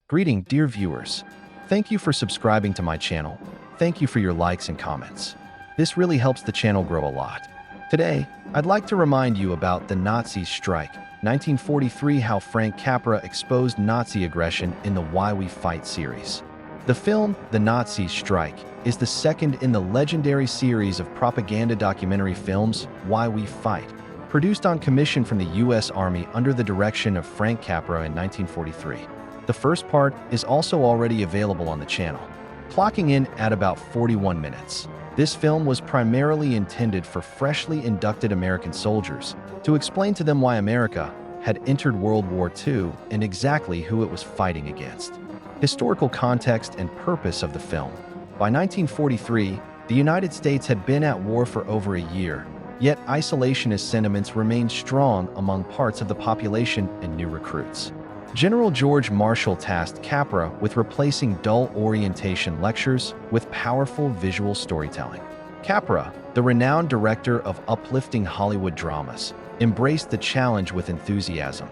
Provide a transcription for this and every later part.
Greeting, dear viewers. Thank you for subscribing to my channel. Thank you for your likes and comments. This really helps the channel grow a lot. Today, I'd like to remind you about the Nazi strike, 1943, how Frank Capra exposed Nazi aggression in the Why We Fight series. The film, The Nazi Strike, is the second in the legendary series of propaganda documentary films, Why We Fight, produced on commission from the U.S. Army under the direction of Frank Capra in 1943. The first part is also already available on the channel, clocking in at about 41 minutes. This film was primarily intended for freshly inducted American soldiers to explain to them why America had entered World War II and exactly who it was fighting against. Historical context and purpose of the film. By 1943, the United States had been at war for over a year, yet isolationist sentiments remained strong among parts of the population and new recruits. General George Marshall tasked Capra with replacing dull orientation lectures with powerful visual storytelling. Capra, the renowned director of uplifting Hollywood dramas, embraced the challenge with enthusiasm.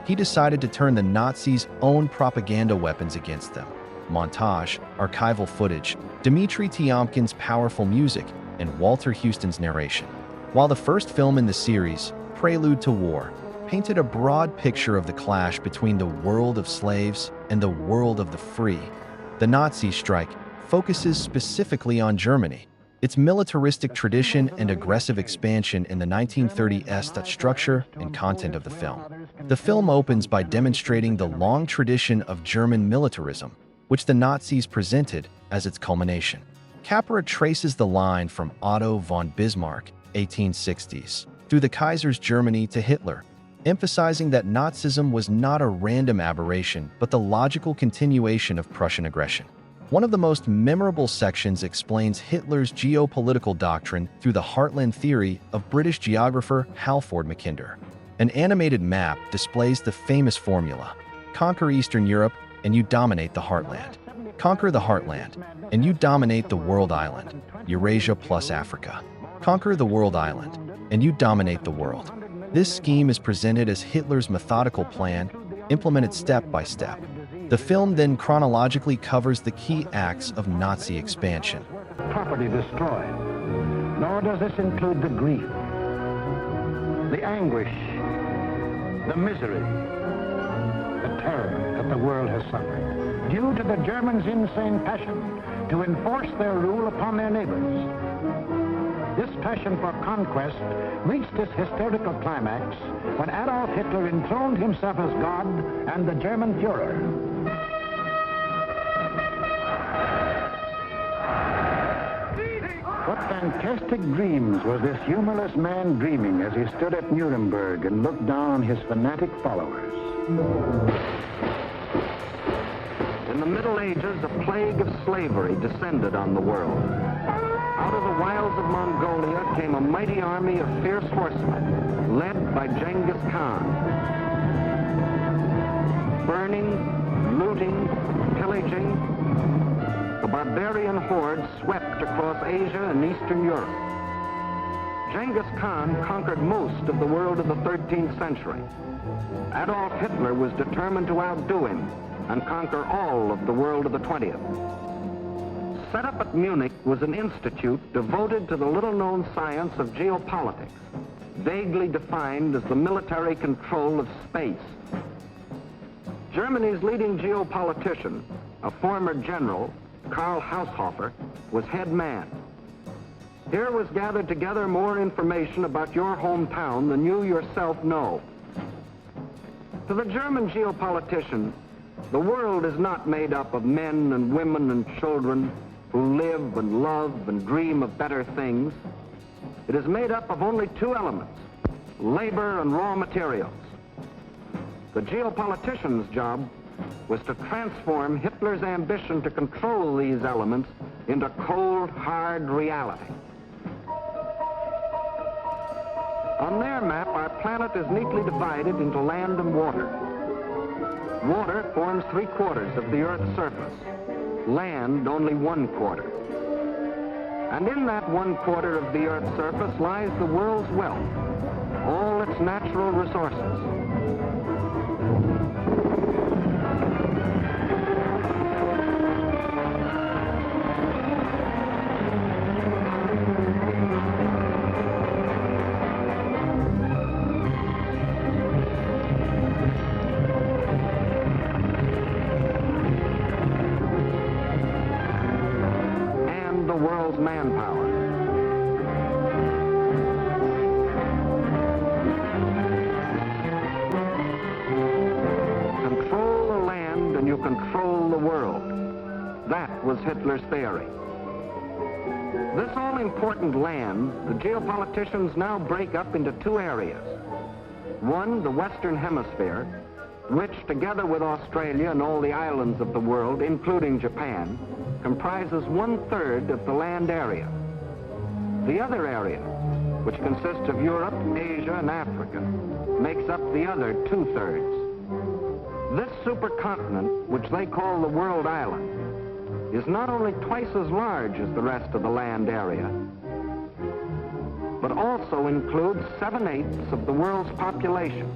He decided to turn the Nazis' own propaganda weapons against them: montage, archival footage, Dimitri Tiomkin's powerful music, and Walter Huston's narration. While the first film in the series, Prelude to War, painted a broad picture of the clash between the world of slaves and the world of the free, the Nazi strike focuses specifically on Germany, its militaristic tradition and aggressive expansion in the 1930s structure and content of the film. The film opens by demonstrating the long tradition of German militarism, which the Nazis presented as its culmination. Capra traces the line from Otto von Bismarck, 1860s, through the Kaiser's Germany to Hitler, emphasizing that Nazism was not a random aberration but the logical continuation of Prussian aggression. One of the most memorable sections explains Hitler's geopolitical doctrine through the heartland theory of British geographer Halford Mackinder. An animated map displays the famous formula: conquer Eastern Europe and you dominate the heartland. Conquer the heartland and you dominate the world island, Eurasia plus Africa. Conquer the world island and you dominate the world. This scheme is presented as Hitler's methodical plan, implemented step by step. The film then chronologically covers the key acts of Nazi expansion. Property destroyed. Nor does this include the grief, the anguish, the misery, the terror that the world has suffered, due to the Germans' insane passion to enforce their rule upon their neighbors. This passion for conquest reached its hysterical climax when Adolf Hitler enthroned himself as God and the German Führer. What fantastic dreams was this humorless man dreaming as he stood at Nuremberg and looked down on his fanatic followers? In the Middle Ages, a plague of slavery descended on the world. Out of the wilds of Mongolia came a mighty army of fierce horsemen, led by Genghis Khan. Burning, looting, pillaging, the barbarian horde swept across Asia and Eastern Europe. Genghis Khan conquered most of the world of the 13th century. Adolf Hitler was determined to outdo him and conquer all of the world of the 20th. Set up at Munich was an institute devoted to the little-known science of geopolitics, vaguely defined as the military control of space. Germany's leading geopolitician, a former general, Karl Haushofer, was head man. Here was gathered together more information about your hometown than you yourself know. To the German geopolitician, the world is not made up of men and women and children who live and love and dream of better things. It is made up of only two elements: labor and raw materials. The geopolitician's job was to transform Hitler's ambition to control these elements into cold, hard reality. On their map, our planet is neatly divided into land and water. Water forms 3/4 of the Earth's surface. Land only 1/4. And in that 1/4 of the Earth's surface lies the world's wealth, all its natural resources. the world's manpower. Control the land and you control the world. That was Hitler's theory. This all-important land, the geopoliticians now break up into two areas. One, the Western Hemisphere, which, together with Australia and all the islands of the world, including Japan, comprises 1/3 of the land area. The other area, which consists of Europe, Asia, and Africa, makes up the other 2/3. This supercontinent, which they call the World Island, is not only twice as large as the rest of the land area, but also includes 7/8 of the world's population.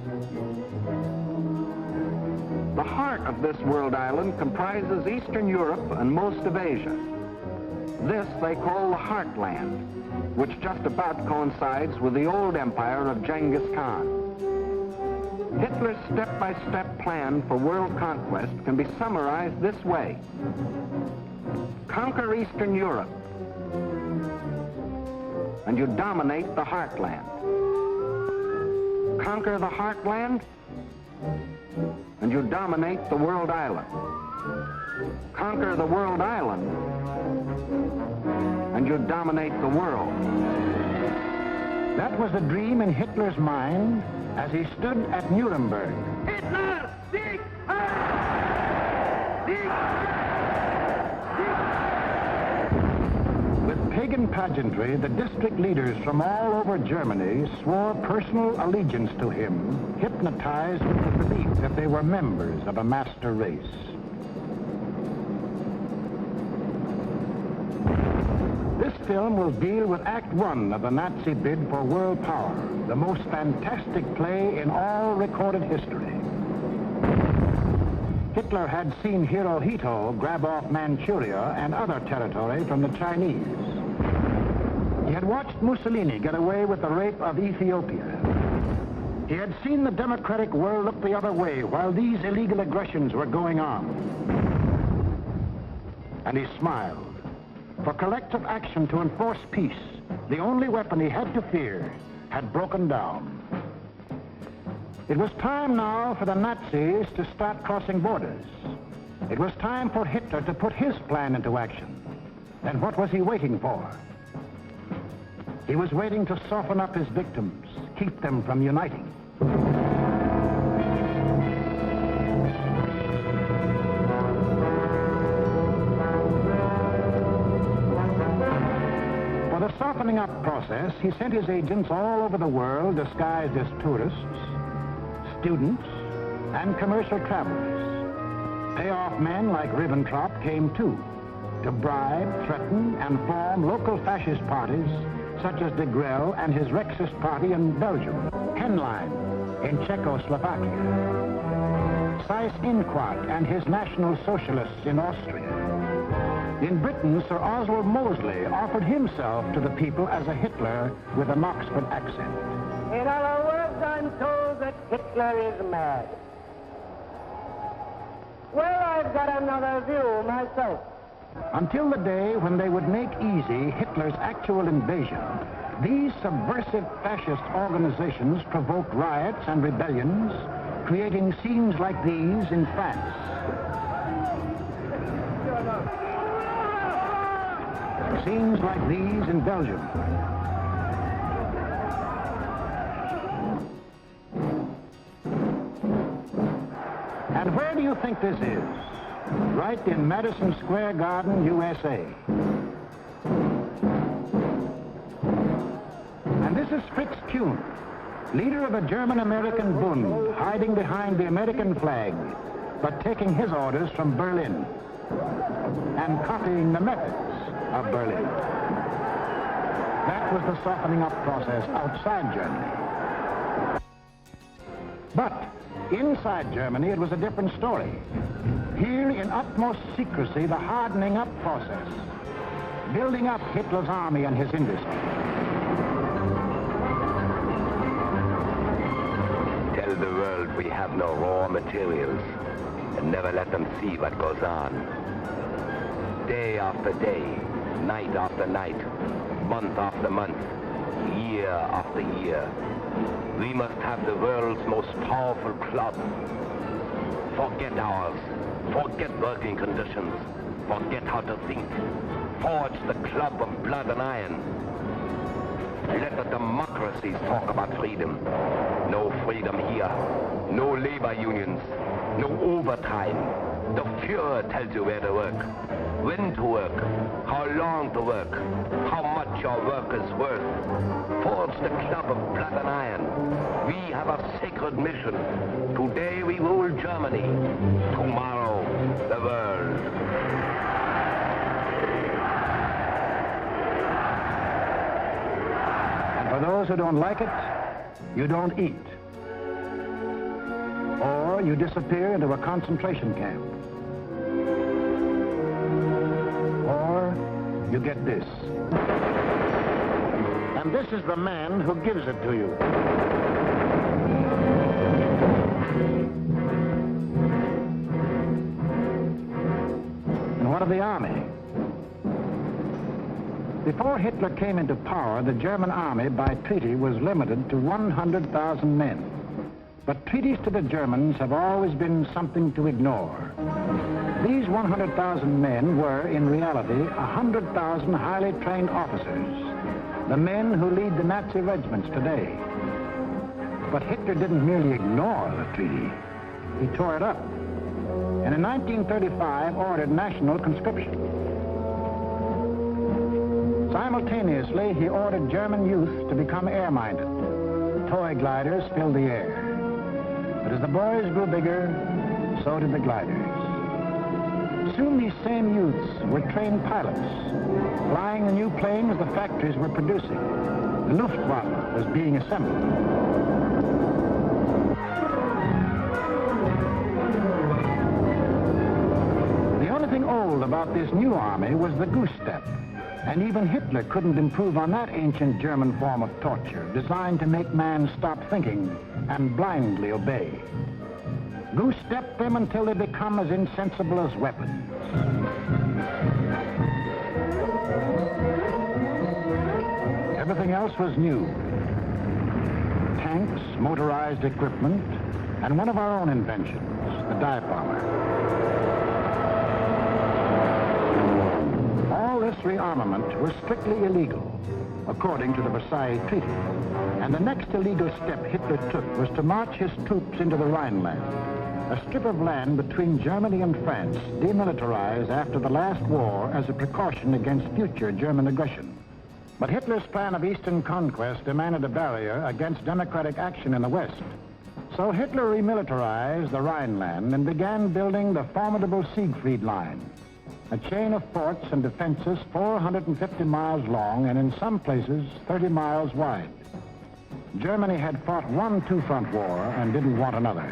The heart of this world island comprises Eastern Europe and most of Asia. This they call the Heartland, which just about coincides with the old empire of Genghis Khan. Hitler's step-by-step plan for world conquest can be summarized this way. Conquer Eastern Europe, and you dominate the Heartland. Conquer the Heartland, and you dominate the world island. Conquer the world island, and you dominate the world. That was the dream in Hitler's mind as he stood at Nuremberg. Hitler, Sieg Heil! Sieg With pagan pageantry, the district leaders from all over Germany swore personal allegiance to him, hypnotized with the belief that they were members of a master race. This film will deal with Act One of the Nazi bid for world power, the most fantastic play in all recorded history. Hitler had seen Hirohito grab off Manchuria and other territory from the Chinese. He had watched Mussolini get away with the rape of Ethiopia. He had seen the democratic world look the other way while these illegal aggressions were going on. And he smiled. For collective action to enforce peace, the only weapon he had to fear had broken down. It was time now for the Nazis to start crossing borders. It was time for Hitler to put his plan into action. And what was he waiting for? He was waiting to soften up his victims, keep them from uniting. For the softening up process, he sent his agents all over the world disguised as tourists, students, and commercial travelers. Payoff men like Ribbentrop came too, to bribe, threaten, and form local fascist parties such as de Grelle and his Rexist party in Belgium, Henlein in Czechoslovakia, Seyss-Inquart and his National Socialists in Austria. In Britain, Sir Oswald Mosley offered himself to the people as a Hitler with an Oxford accent. In other words, I'm told that Hitler is mad. Well, I've got another view myself. Until the day when they would make easy Hitler's actual invasion, these subversive fascist organizations provoked riots and rebellions, creating scenes like these in France. Scenes like these in Belgium. And where do you think this is? Right in Madison Square Garden, USA. And this is Fritz Kuhn, leader of a German-American Bund, hiding behind the American flag, but taking his orders from Berlin and copying the methods of Berlin. That was the softening up process outside Germany. But inside Germany, it was a different story. Here, in utmost secrecy, the hardening up process, building up Hitler's army and his industry. Tell the world we have no raw materials, and never let them see what goes on. Day after day, night after night, month after month, year after year. We must have the world's most powerful club. Forget ours. Forget working conditions. Forget how to think. Forge the club of blood and iron. Let the democracies talk about freedom. No freedom here. No labor unions. No overtime. The Fuhrer tells you where to work, when to work, how long to work, how much your work is worth. Forge the club of blood and iron. We have a sacred mission. Today we rule Germany. Tomorrow, the world. For those who don't like it, you don't eat. Or you disappear into a concentration camp. Or you get this. And this is the man who gives it to you. And what of the army? Before Hitler came into power, the German army, by treaty, was limited to 100,000 men. But treaties to the Germans have always been something to ignore. These 100,000 men were, in reality, 100,000 highly trained officers, the men who lead the Nazi regiments today. But Hitler didn't merely ignore the treaty. He tore it up, and in 1935 ordered national conscription. Simultaneously, he ordered German youth to become air-minded. Toy gliders filled the air. But as the boys grew bigger, so did the gliders. Soon these same youths were trained pilots, flying the new planes the factories were producing. The Luftwaffe was being assembled. The only thing old about this new army was the goose step. And even Hitler couldn't improve on that ancient German form of torture, designed to make man stop thinking and blindly obey. Goose-step them until they become as insensible as weapons. Everything else was new. Tanks, motorized equipment, and one of our own inventions, the dive bomber. This rearmament was strictly illegal, according to the Versailles Treaty. And the next illegal step Hitler took was to march his troops into the Rhineland, a strip of land between Germany and France, demilitarized after the last war as a precaution against future German aggression. But Hitler's plan of Eastern conquest demanded a barrier against democratic action in the West. So Hitler remilitarized the Rhineland and began building the formidable Siegfried Line, a chain of forts and defenses 450 miles long and in some places 30 miles wide. Germany had fought one two-front war and didn't want another.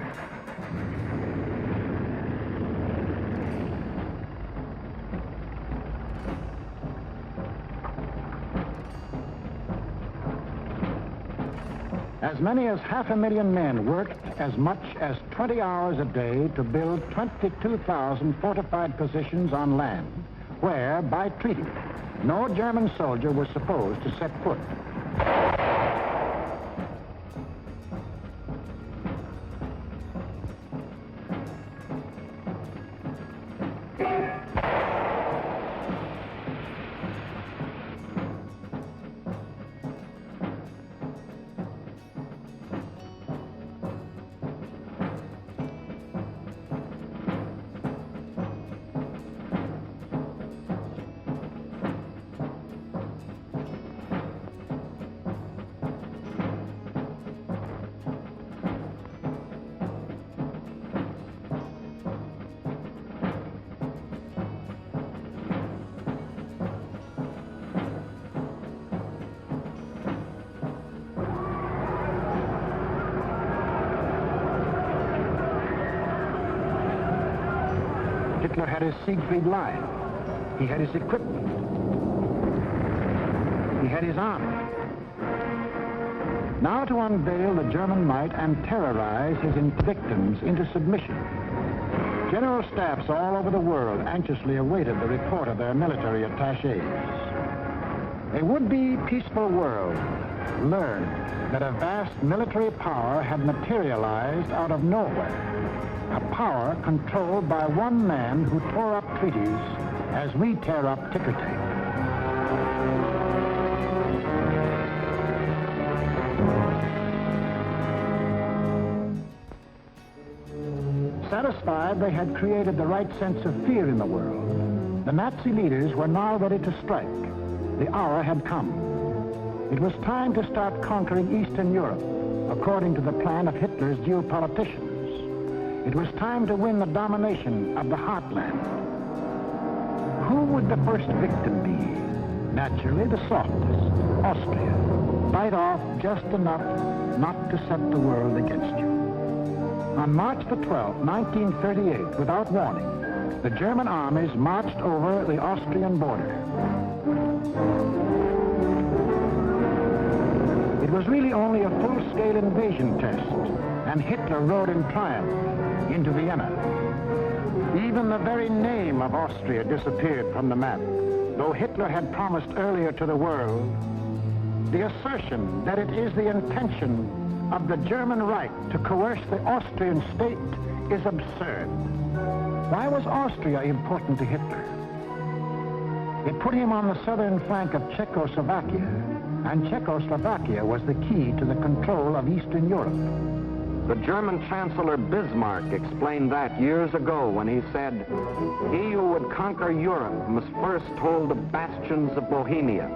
As many as 500,000 men worked as much as 20 hours a day to build 22,000 fortified positions on land, where, by treaty, no German soldier was supposed to set foot. Hitler had his Siegfried Line. He had his equipment. He had his army. Now to unveil the German might and terrorize his victims into submission. General staffs all over the world anxiously awaited the report of their military attachés. A would-be peaceful world learned that a vast military power had materialized out of nowhere. A power controlled by one man who tore up treaties as we tear up ticker tape. Satisfied they had created the right sense of fear in the world, the Nazi leaders were now ready to strike. The hour had come. It was time to start conquering Eastern Europe, according to the plan of Hitler's geopoliticians. It was time to win the domination of the heartland. Who would the first victim be? Naturally, the softest, Austria. Bite off just enough not to set the world against you. On March the 12th, 1938, without warning, the German armies marched over the Austrian border. It was really only a full-scale invasion test, and Hitler rode in triumph into Vienna. Even the very name of Austria disappeared from the map, though Hitler had promised earlier to the world the assertion that it is the intention of the German Reich to coerce the Austrian state is absurd. Why was Austria important to Hitler? It put him on the southern flank of Czechoslovakia, and Czechoslovakia was the key to the control of Eastern Europe. The German Chancellor Bismarck explained that years ago when he said, "He who would conquer Europe must first hold the bastions of Bohemia."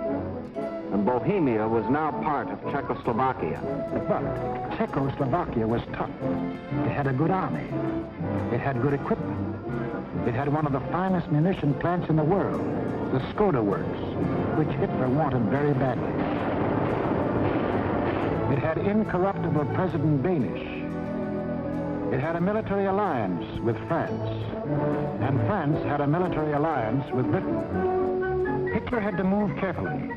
And Bohemia was now part of Czechoslovakia. But Czechoslovakia was tough. It had a good army. It had good equipment. It had one of the finest munition plants in the world, the Skoda Works, which Hitler wanted very badly. It had incorruptible President Banish. It had a military alliance with France, and France had a military alliance with Britain. Hitler had to move carefully,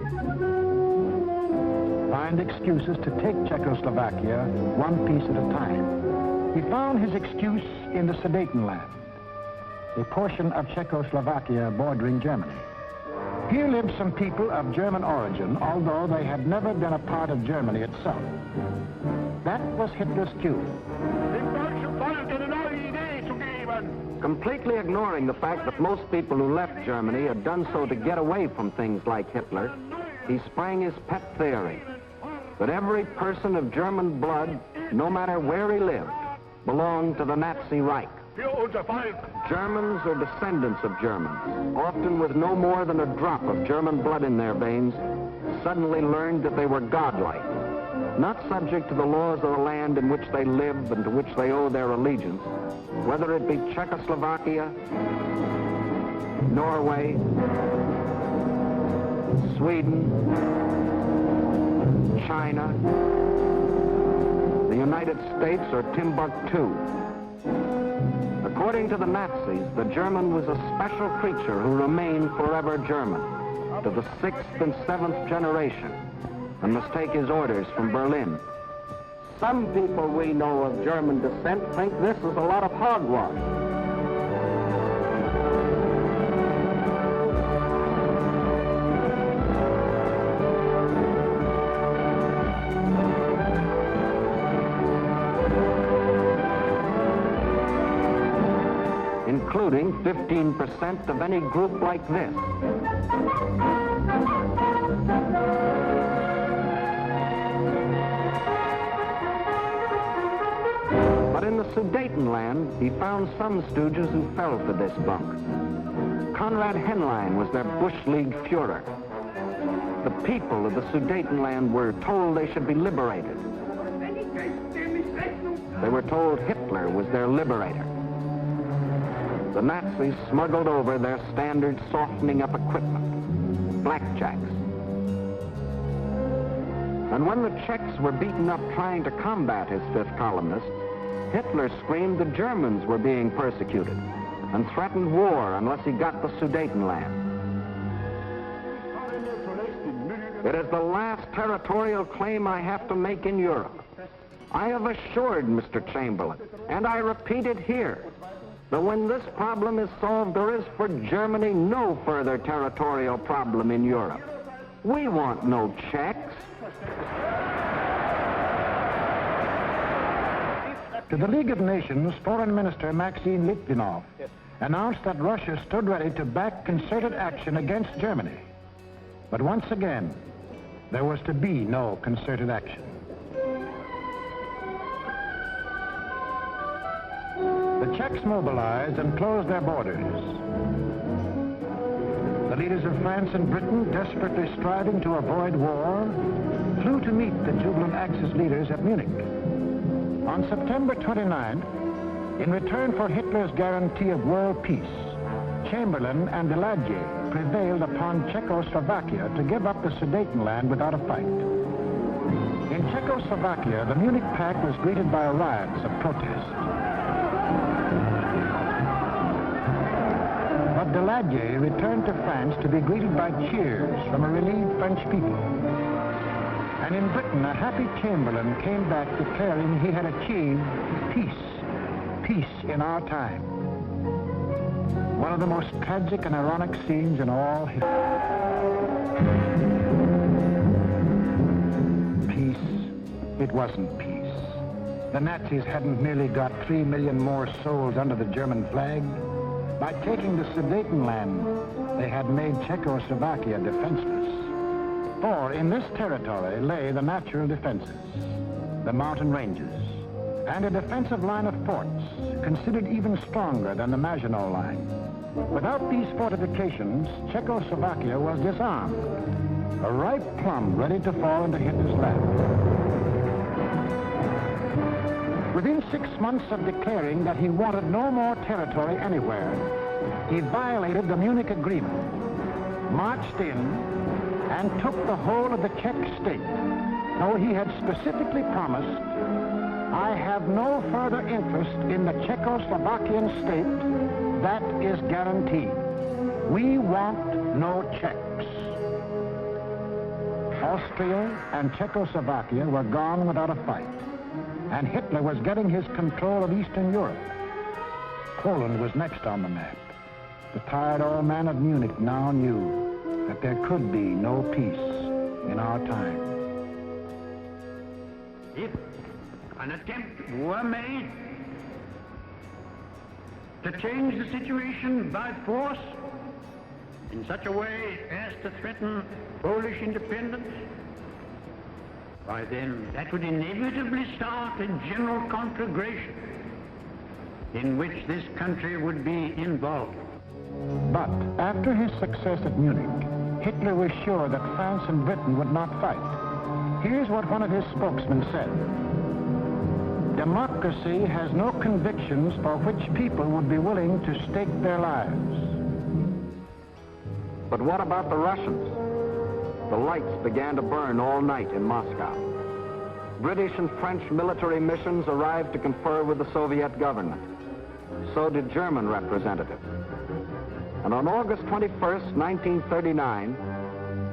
find excuses to take Czechoslovakia one piece at a time. He found his excuse in the Sudetenland, a portion of Czechoslovakia bordering Germany. Here lived some people of German origin, although they had never been a part of Germany itself. That was Hitler's cue. Completely ignoring the fact that most people who left Germany had done so to get away from things like Hitler, he sprang his pet theory that every person of German blood, no matter where he lived, belonged to the Nazi Reich. Germans or descendants of Germans, often with no more than a drop of German blood in their veins, suddenly learned that they were godlike, not subject to the laws of the land in which they live and to which they owe their allegiance, whether it be Czechoslovakia, Norway, Sweden, China, the United States, or Timbuktu. According to the Nazis, the German was a special creature who remained forever German, to the 6th and 7th generation, and must take his orders from Berlin. Some people we know of German descent think this is a lot of hogwash. Including 15% of any group like this. But in the Sudetenland, he found some stooges who fell for this bunk. Konrad Henlein was their Bush League Führer. The people of the Sudetenland were told they should be liberated. They were told Hitler was their liberator. The Nazis smuggled over their standard softening up equipment, blackjacks. And when the Czechs were beaten up trying to combat his fifth columnists, Hitler screamed the Germans were being persecuted and threatened war unless he got the Sudetenland. It is the last territorial claim I have to make in Europe. I have assured Mr. Chamberlain, and I repeat it here, that when this problem is solved, there is for Germany no further territorial problem in Europe. We want no Czechs. To the League of Nations, Foreign Minister Maxim Litvinov announced that Russia stood ready to back concerted action against Germany. But once again, there was to be no concerted action. The Czechs mobilized and closed their borders. The leaders of France and Britain, desperately striving to avoid war, flew to meet the jubilant Axis leaders at Munich. On September 29th, in return for Hitler's guarantee of world peace, Chamberlain and DDay prevailed upon Czechoslovakia to give up the Sudetenland without a fight. In Czechoslovakia, the Munich Pact was greeted by riots of protest. But DDay returned to France to be greeted by cheers from a relieved French people. And in Britain, a happy Chamberlain came back declaring he had achieved peace in our time. One of the most tragic and ironic scenes in all history. Peace. It wasn't peace. The Nazis hadn't merely got 3 million more souls under the German flag. By taking the Sudetenland, they had made Czechoslovakia defenseless. For in this territory lay the natural defenses, the mountain ranges, and a defensive line of forts, considered even stronger than the Maginot Line. Without these fortifications, Czechoslovakia was disarmed, a ripe plum ready to fall into Hitler's lap. Within 6 months of declaring that he wanted no more territory anywhere, he violated the Munich Agreement, marched in, and took the whole of the Czech state, though he had specifically promised, "I have no further interest in the Czechoslovakian state. That is guaranteed. We want no Czechs." Austria and Czechoslovakia were gone without a fight, and Hitler was getting his control of Eastern Europe. Poland was next on the map. The tired old man of Munich now knew that there could be no peace in our time. If an attempt were made to change the situation by force in such a way as to threaten Polish independence, why then that would inevitably start a general conflagration in which this country would be involved. But after his success at Munich, Hitler was sure that France and Britain would not fight. Here's what one of his spokesmen said. "Democracy has no convictions for which people would be willing to stake their lives." But what about the Russians? The lights began to burn all night in Moscow. British and French military missions arrived to confer with the Soviet government. So did German representatives. And on August 21st, 1939,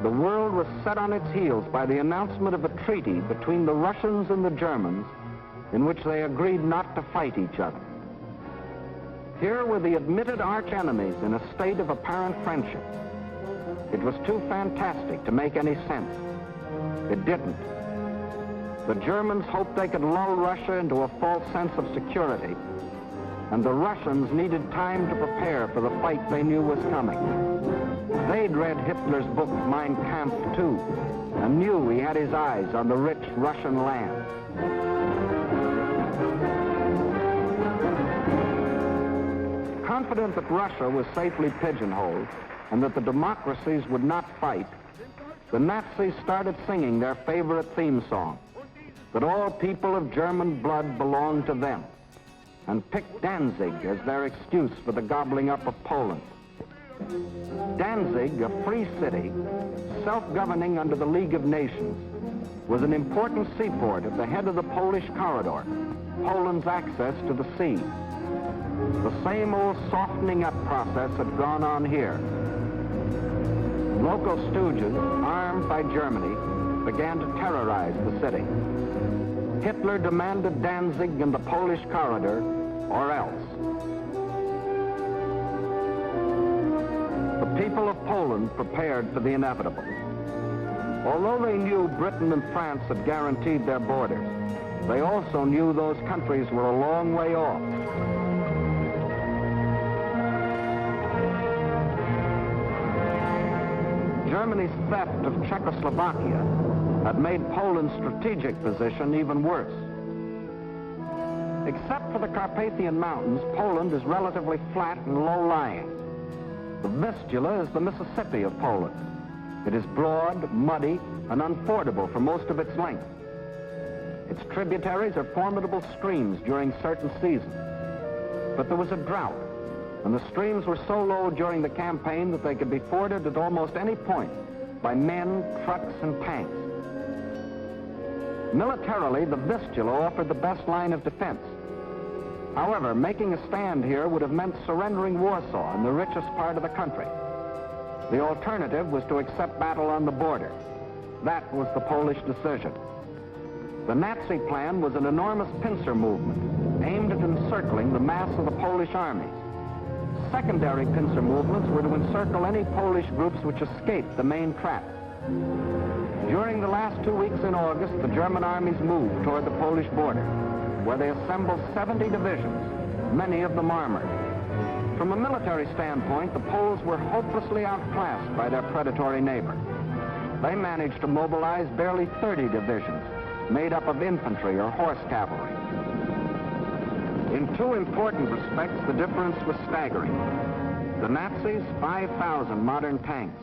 the world was set on its heels by the announcement of a treaty between the Russians and the Germans in which they agreed not to fight each other. Here were the admitted arch-enemies in a state of apparent friendship. It was too fantastic to make any sense. It didn't. The Germans hoped they could lull Russia into a false sense of security, and the Russians needed time to prepare for the fight they knew was coming. They'd read Hitler's book, Mein Kampf, too, and knew he had his eyes on the rich Russian land. Confident that Russia was safely pigeonholed and that the democracies would not fight, the Nazis started singing their favorite theme song, that all people of German blood belonged to them, and picked Danzig as their excuse for the gobbling up of Poland. Danzig, a free city, self-governing under the League of Nations, was an important seaport at the head of the Polish corridor, Poland's access to the sea. The same old softening up process had gone on here. Local stooges, armed by Germany, began to terrorize the city. Hitler demanded Danzig and the Polish corridor, or else. Poland prepared for the inevitable. Although they knew Britain and France had guaranteed their borders, they also knew those countries were a long way off. Germany's theft of Czechoslovakia had made Poland's strategic position even worse. Except for the Carpathian Mountains, Poland is relatively flat and low-lying. The Vistula is the Mississippi of Poland. It is broad, muddy, and unfordable for most of its length. Its tributaries are formidable streams during certain seasons. But there was a drought, and the streams were so low during the campaign that they could be forded at almost any point by men, trucks, and tanks. Militarily, the Vistula offered the best line of defense. However, making a stand here would have meant surrendering Warsaw in the richest part of the country. The alternative was to accept battle on the border. That was the Polish decision. The Nazi plan was an enormous pincer movement aimed at encircling the mass of the Polish armies. Secondary pincer movements were to encircle any Polish groups which escaped the main trap. During the last 2 weeks in August, the German armies moved toward the Polish border, where they assembled 70 divisions, many of them armored. From a military standpoint, the Poles were hopelessly outclassed by their predatory neighbor. They managed to mobilize barely 30 divisions, made up of infantry or horse cavalry. In two important respects, the difference was staggering. The Nazis, 5,000 modern tanks.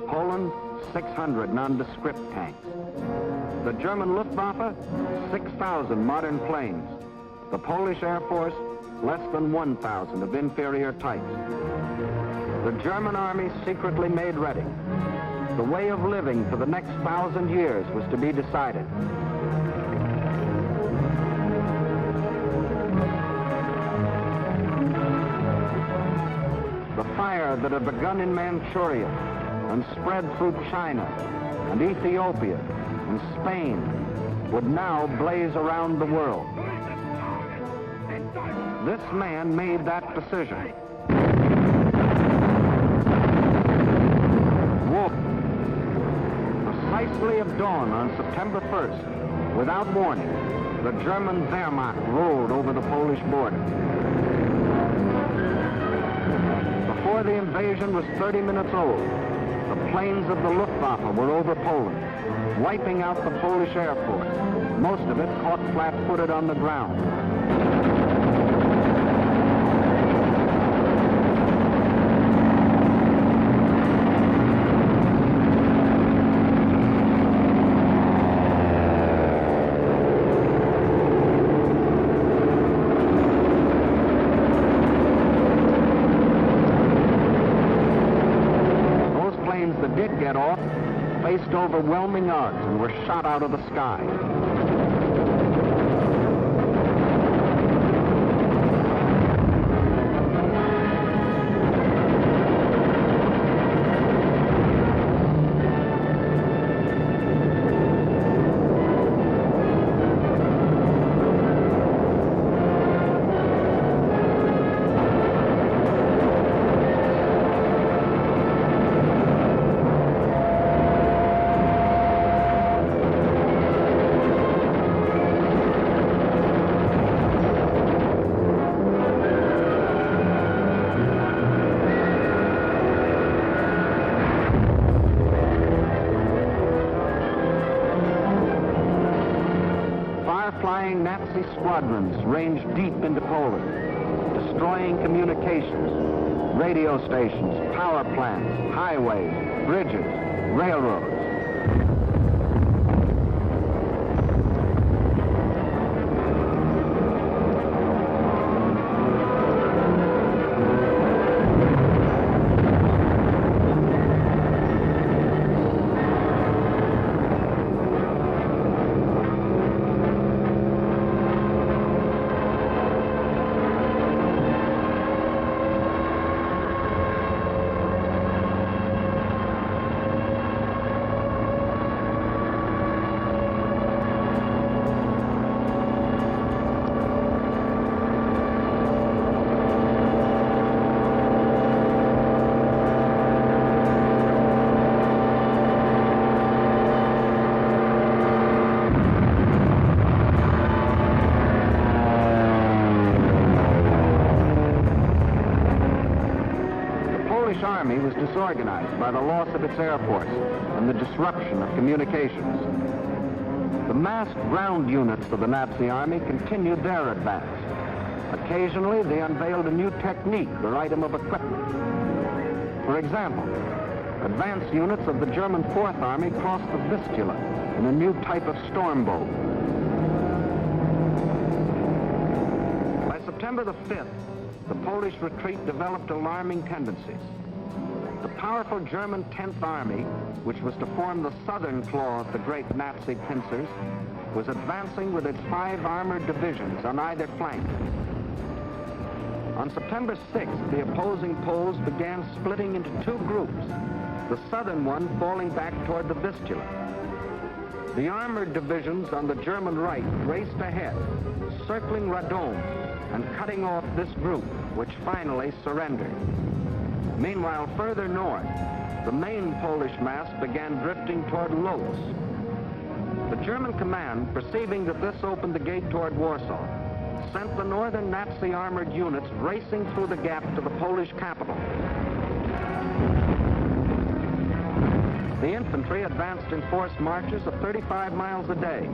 Poland, 600 nondescript tanks. The German Luftwaffe, 6,000 modern planes. The Polish Air Force, less than 1,000 of inferior types. The German army secretly made ready. The way of living for the next 1,000 years was to be decided. The fire that had begun in Manchuria and spread through China and Ethiopia and Spain would now blaze around the world. This man made that decision. War. Precisely at dawn on September 1st, without warning, the German Wehrmacht rolled over the Polish border. Before the invasion was 30 minutes old, the planes of the Luftwaffe were over Poland, wiping out the Polish Air Force, most of it caught flat-footed on the ground. Faced overwhelming odds and were shot out of the sky. Nazi squadrons ranged deep into Poland, destroying communications, radio stations, power plants, highways, bridges, railroads. Polish army was disorganized by the loss of its air force and the disruption of communications. The massed ground units of the Nazi army continued their advance. Occasionally, they unveiled a new technique or item of equipment. For example, advance units of the German Fourth Army crossed the Vistula in a new type of storm boat. By September the 5th, the Polish retreat developed alarming tendencies. The powerful German 10th Army, which was to form the southern claw of the great Nazi pincers, was advancing with its 5 armored divisions on either flank. On September 6th, the opposing Poles began splitting into 2 groups, the southern one falling back toward the Vistula. The armored divisions on the German right raced ahead, circling Radom and cutting off this group, which finally surrendered. Meanwhile, further north, the main Polish mass began drifting toward Lodz. The German command, perceiving that this opened the gate toward Warsaw, sent the northern Nazi armored units racing through the gap to the Polish capital. The infantry advanced in forced marches of 35 miles a day,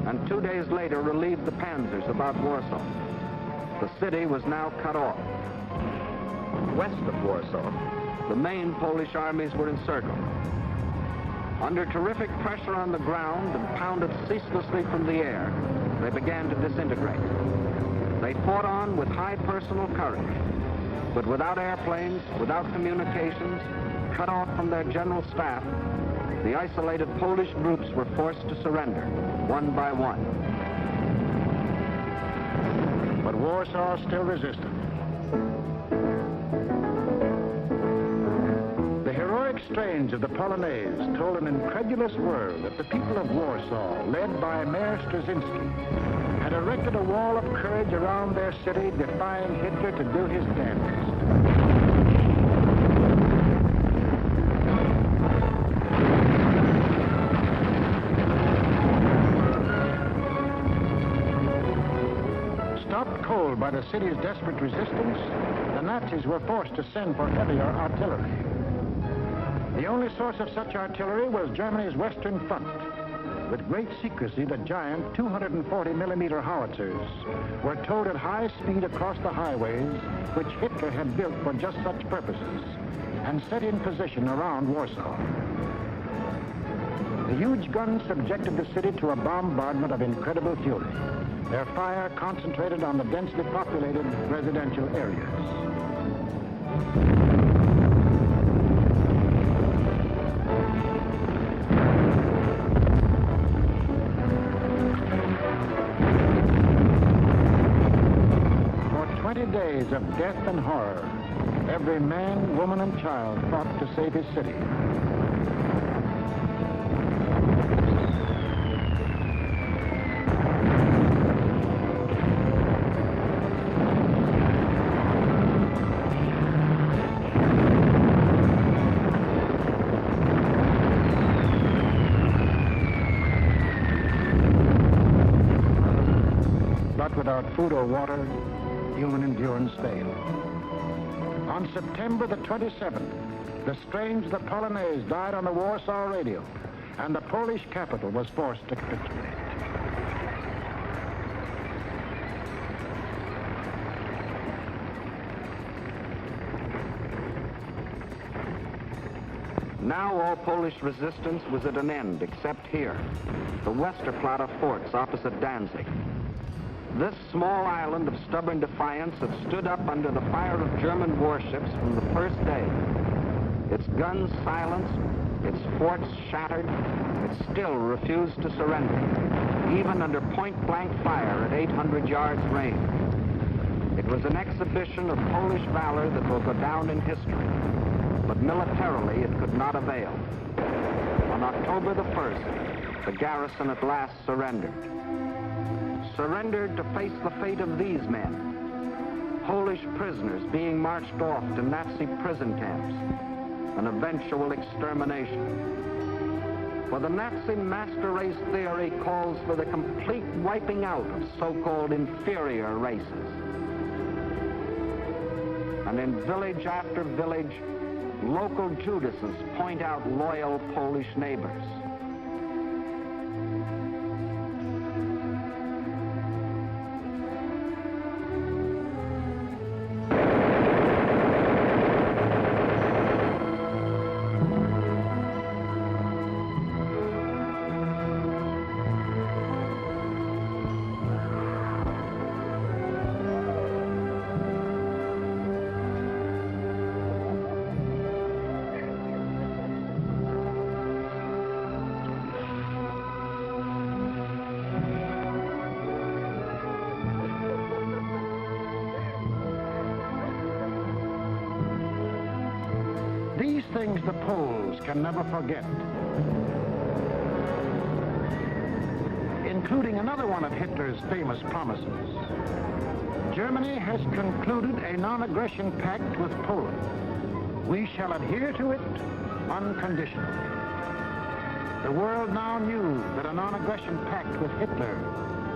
and 2 days later relieved the panzers about Warsaw. The city was now cut off. West of Warsaw, the main Polish armies were encircled. Under terrific pressure on the ground and pounded ceaselessly from the air, they began to disintegrate. They fought on with high personal courage, but without airplanes, without communications, cut off from their general staff, the isolated Polish groups were forced to surrender, one by one. But Warsaw still resisted. The heroic strains of the Polonaise told an incredulous world that the people of Warsaw, led by Mayor Straczynski, had erected a wall of courage around their city, defying Hitler to do his damnedest. Stopped cold by the city's desperate resistance, the Nazis were forced to send for heavier artillery. The only source of such artillery was Germany's Western Front. With great secrecy, the giant 240-millimeter howitzers were towed at high speed across the highways which Hitler had built for just such purposes and set in position around Warsaw. The huge guns subjected the city to a bombardment of incredible fury, their fire concentrated on the densely populated residential areas. Days of death and horror, every man, woman, and child fought to save his city. But without food or water, human endurance failed. On September the 27th, the strains of the Polonaise died on the Warsaw radio, and the Polish capital was forced to capitulate. Now all Polish resistance was at an end, except here, the Westerplatte forts opposite Danzig. This small island of stubborn defiance had stood up under the fire of German warships from the first day. Its guns silenced, its forts shattered, it still refused to surrender, even under point-blank fire at 800 yards range. It was an exhibition of Polish valor that will go down in history, but militarily it could not avail. On October the 1st, the garrison at last surrendered. Surrendered to face the fate of these men, Polish prisoners being marched off to Nazi prison camps, an eventual extermination. For the Nazi master race theory calls for the complete wiping out of so-called inferior races. And in village after village, local Judases point out loyal Polish neighbors. These things the Poles can never forget, including another one of Hitler's famous promises. Germany has concluded a non-aggression pact with Poland. We shall adhere to it unconditionally. The world now knew that a non-aggression pact with Hitler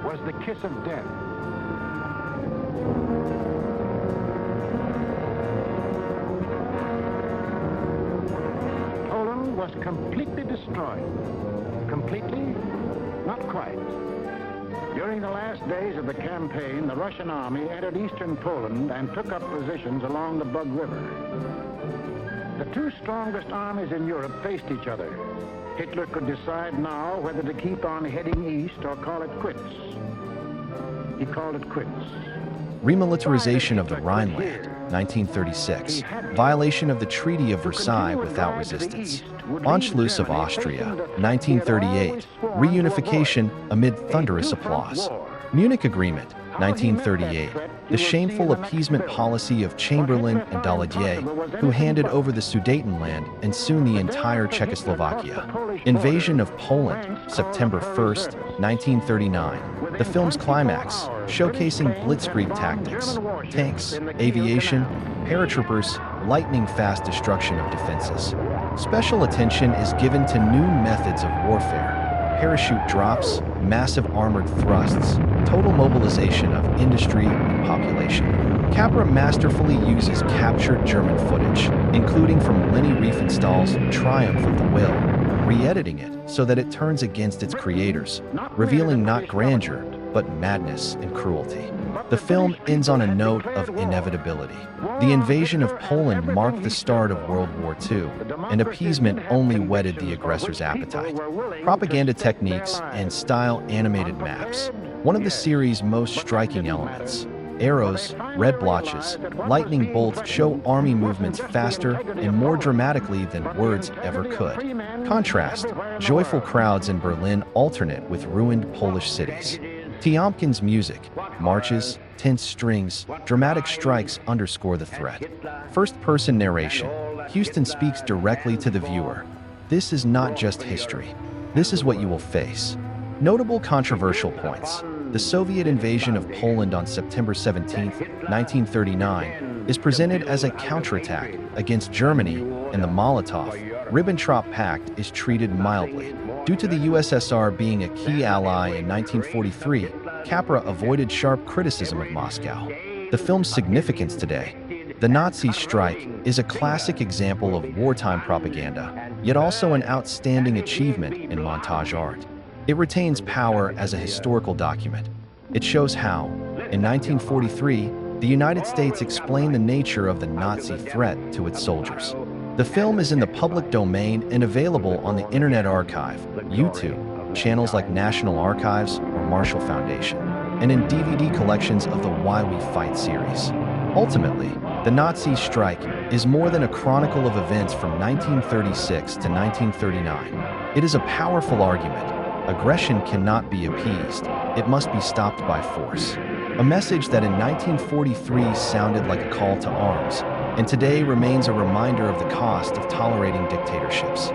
was the kiss of death. Was completely destroyed. Completely? Not quite. During the last days of the campaign, the Russian army entered eastern Poland and took up positions along the Bug River. The two strongest armies in Europe faced each other. Hitler could decide now whether to keep on heading east or call it quits. He called it quits. Remilitarization of the Rhineland, 1936. Violation of the Treaty of Versailles without resistance. Anschluss of Austria, 1938. Reunification amid thunderous applause. Munich Agreement, 1938. The shameful appeasement policy of Chamberlain and Daladier, who handed over the Sudetenland and soon the entire Czechoslovakia. Invasion of Poland, September 1st, 1939. The film's climax, showcasing blitzkrieg tactics, tanks, aviation, paratroopers, lightning-fast destruction of defenses. Special attention is given to new methods of warfare. Parachute drops, massive armored thrusts, total mobilization of industry and population. Capra masterfully uses captured German footage, including from Leni Riefenstahl's Triumph of the Will, re-editing it so that it turns against its creators, revealing not grandeur, but madness and cruelty. The film ends on a note of inevitability. The invasion of Poland marked the start of World War II, and appeasement only whetted the aggressor's appetite. Propaganda techniques and style animated maps. One of the series' most striking elements. Arrows, red blotches, lightning bolts show army movements faster and more dramatically than words ever could. Contrast, joyful crowds in Berlin alternate with ruined Polish cities. Tiomkin's music, marches, tense strings, dramatic strikes underscore the threat. First-person narration. Huston speaks directly to the viewer. This is not just history. This is what you will face. Notable controversial points. The Soviet invasion of Poland on September 17, 1939, is presented as a counterattack against Germany, and the Molotov-Ribbentrop Pact is treated mildly. Due to the USSR being a key ally in 1943, Capra avoided sharp criticism of Moscow. The film's significance today. The Nazi strike is a classic example of wartime propaganda, yet also an outstanding achievement in montage art. It retains power as a historical document. It shows how, in 1943, the United States explained the nature of the Nazi threat to its soldiers. The film is in the public domain and available on the Internet Archive, YouTube, channels like National Archives or Marshall Foundation, and in DVD collections of the WWII series. Ultimately, the Nazi strike is more than a chronicle of events from 1936 to 1939. It is a powerful argument. Aggression cannot be appeased. It must be stopped by force. A message that in 1943 sounded like a call to arms, and today remains a reminder of the cost of tolerating dictatorships.